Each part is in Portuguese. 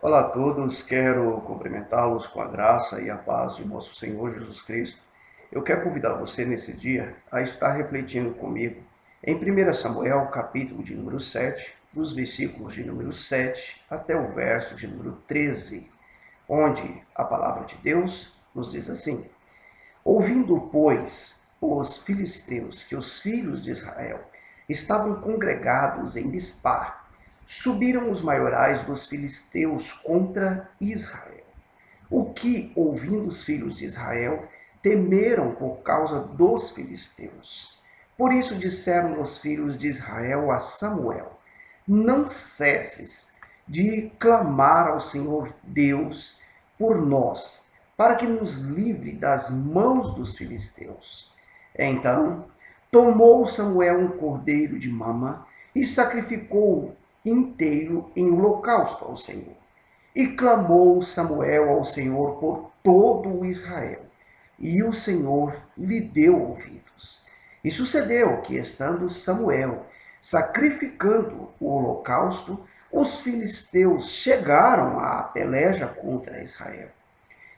Olá a todos, quero cumprimentá-los com a graça e a paz de nosso Senhor Jesus Cristo. Eu quero convidar você nesse dia a estar refletindo comigo em 1 Samuel, capítulo de número 7, dos versículos de número 7 até o verso de número 13, onde a palavra de Deus nos diz assim: Ouvindo, pois, os filisteus que os filhos de Israel estavam congregados em Mispá, subiram os maiorais dos filisteus contra Israel. O que, ouvindo os filhos de Israel, temeram por causa dos filisteus. Por isso disseram os filhos de Israel a Samuel: Não cesses de clamar ao Senhor Deus por nós, para que nos livre das mãos dos filisteus. Então tomou Samuel um cordeiro de mama e sacrificou inteiro em holocausto ao Senhor. E clamou Samuel ao Senhor por todo o Israel, e o Senhor lhe deu ouvidos. E sucedeu que, estando Samuel sacrificando o holocausto, os filisteus chegaram à peleja contra Israel.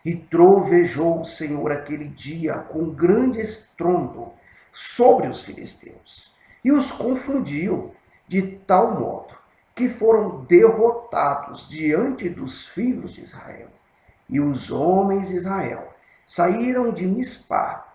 E trovejou o Senhor aquele dia com grande estrondo sobre os filisteus, e os confundiu de tal modo que foram derrotados diante dos filhos de Israel. E os homens de Israel saíram de Mispá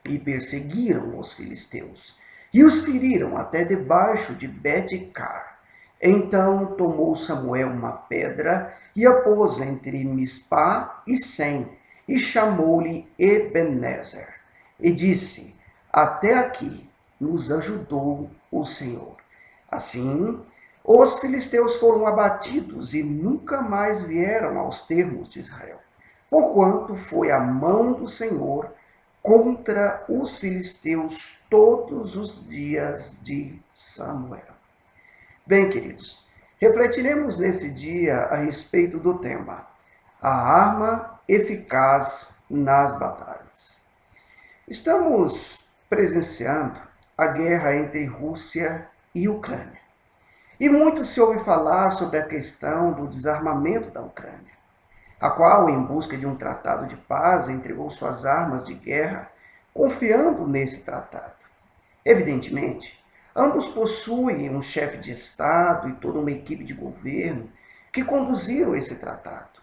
e perseguiram os filisteus, e os feriram até debaixo de Bet-car. Então tomou Samuel uma pedra e a pôs entre Mispá e Sem, e chamou-lhe Ebenezer, e disse: Até aqui nos ajudou o Senhor. Assim, os filisteus foram abatidos e nunca mais vieram aos termos de Israel, porquanto foi a mão do Senhor contra os filisteus todos os dias de Samuel. Bem, queridos, refletiremos nesse dia a respeito do tema: a arma eficaz nas batalhas. Estamos presenciando a guerra entre Rússia e Ucrânia. E muito se ouve falar sobre a questão do desarmamento da Ucrânia, a qual, em busca de um tratado de paz, entregou suas armas de guerra, confiando nesse tratado. Evidentemente, ambos possuem um chefe de Estado e toda uma equipe de governo que conduziram esse tratado.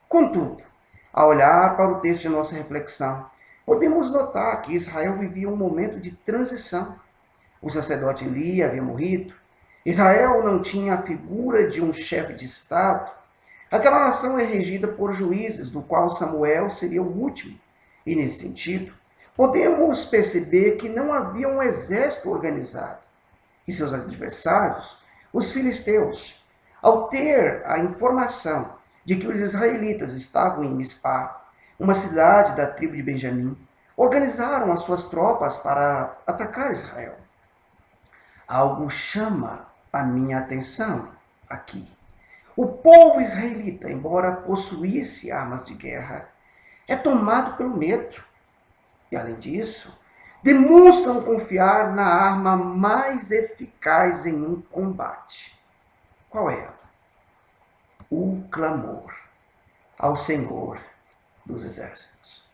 Contudo, ao olhar para o texto de nossa reflexão, podemos notar que Israel vivia um momento de transição. O sacerdote Eli havia morrido. Israel não tinha a figura de um chefe de Estado. Aquela nação é regida por juízes, do qual Samuel seria o último. E, nesse sentido, podemos perceber que não havia um exército organizado. E seus adversários, os filisteus, ao ter a informação de que os israelitas estavam em Mispá, uma cidade da tribo de Benjamim, organizaram as suas tropas para atacar Israel. Algo chama a minha atenção aqui. O povo israelita, embora possuísse armas de guerra, é tomado pelo medo. E, além disso, demonstram confiar na arma mais eficaz em um combate. Qual é ela? O clamor ao Senhor dos Exércitos.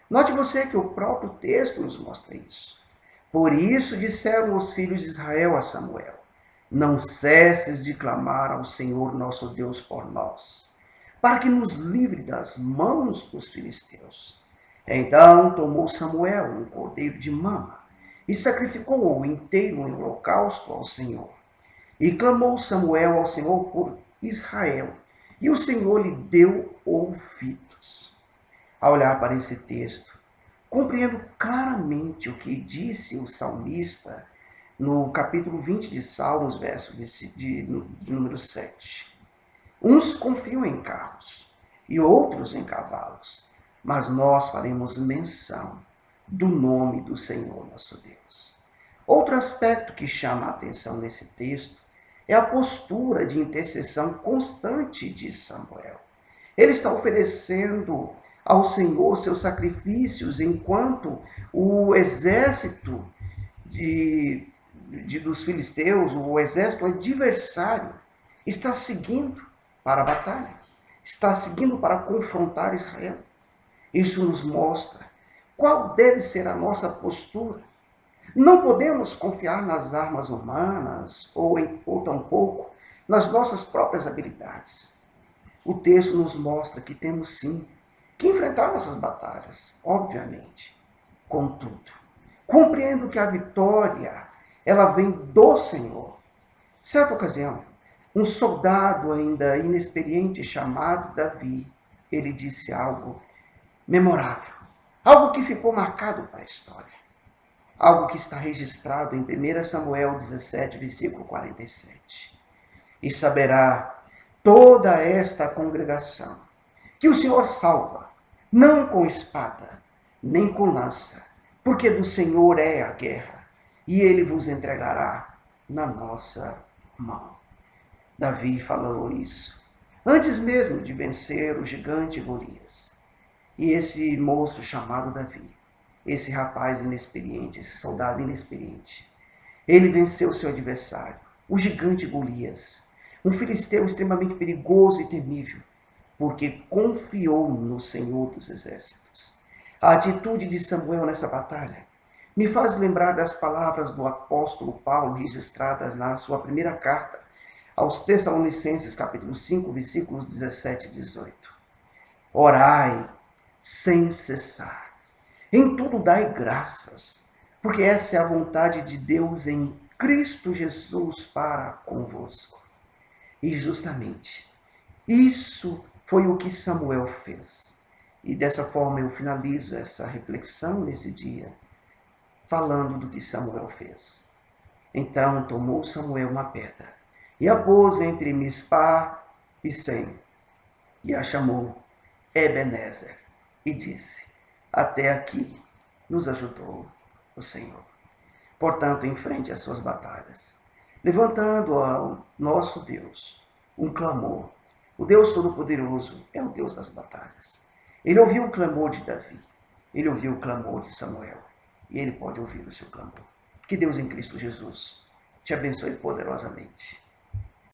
Note você que o próprio texto nos mostra isso. Por isso disseram os filhos de Israel a Samuel: Não cesses de clamar ao Senhor nosso Deus por nós, para que nos livre das mãos dos filisteus. Então tomou Samuel um cordeiro de mama e sacrificou-o inteiro em holocausto ao Senhor. E clamou Samuel ao Senhor por Israel, e o Senhor lhe deu ouvidos. Ao olhar para esse texto, compreendo claramente o que disse o salmista no capítulo 20 de Salmos, verso de número 7. Uns confiam em carros e outros em cavalos, mas nós faremos menção do nome do Senhor nosso Deus. Outro aspecto que chama a atenção nesse texto é a postura de intercessão constante de Samuel. Ele está oferecendo ao Senhor seus sacrifícios, enquanto o exército dos filisteus, o exército adversário, está seguindo para a batalha. está seguindo para confrontar Israel. Isso nos mostra qual deve ser a nossa postura. Não podemos confiar nas armas humanas ou tampouco nas nossas próprias habilidades. O texto nos mostra que temos sim que enfrentar nossas batalhas, obviamente. Contudo, compreendo que a vitória, ela vem do Senhor. Certa ocasião, um soldado ainda inexperiente chamado Davi, ele disse algo memorável, algo que ficou marcado para a história, algo que está registrado em 1 Samuel 17, versículo 47. E saberá toda esta congregação que o Senhor salva, não com espada, nem com lança, porque do Senhor é a guerra, e ele vos entregará na nossa mão. Davi falou isso antes mesmo de vencer o gigante Golias. E esse moço chamado Davi, esse rapaz inexperiente, esse soldado inexperiente, ele venceu seu adversário, o gigante Golias, um filisteu extremamente perigoso e temível, porque confiou no Senhor dos Exércitos. A atitude de Samuel nessa batalha me faz lembrar das palavras do apóstolo Paulo registradas na sua primeira carta aos Tessalonicenses, capítulo 5, versículos 17 e 18. Orai sem cessar. Em tudo dai graças, porque essa é a vontade de Deus em Cristo Jesus para convosco. E justamente isso foi o que Samuel fez. E dessa forma eu finalizo essa reflexão nesse dia, falando do que Samuel fez. Então tomou Samuel uma pedra e a pôs entre Mispá e Sem, e a chamou Ebenezer, e disse: até aqui nos ajudou o Senhor. Portanto, enfrente as suas batalhas, levantando ao nosso Deus um clamor. O Deus Todo-Poderoso é o Deus das batalhas. Ele ouviu o clamor de Davi, ele ouviu o clamor de Samuel, e ele pode ouvir o seu clamor. Que Deus em Cristo Jesus te abençoe poderosamente.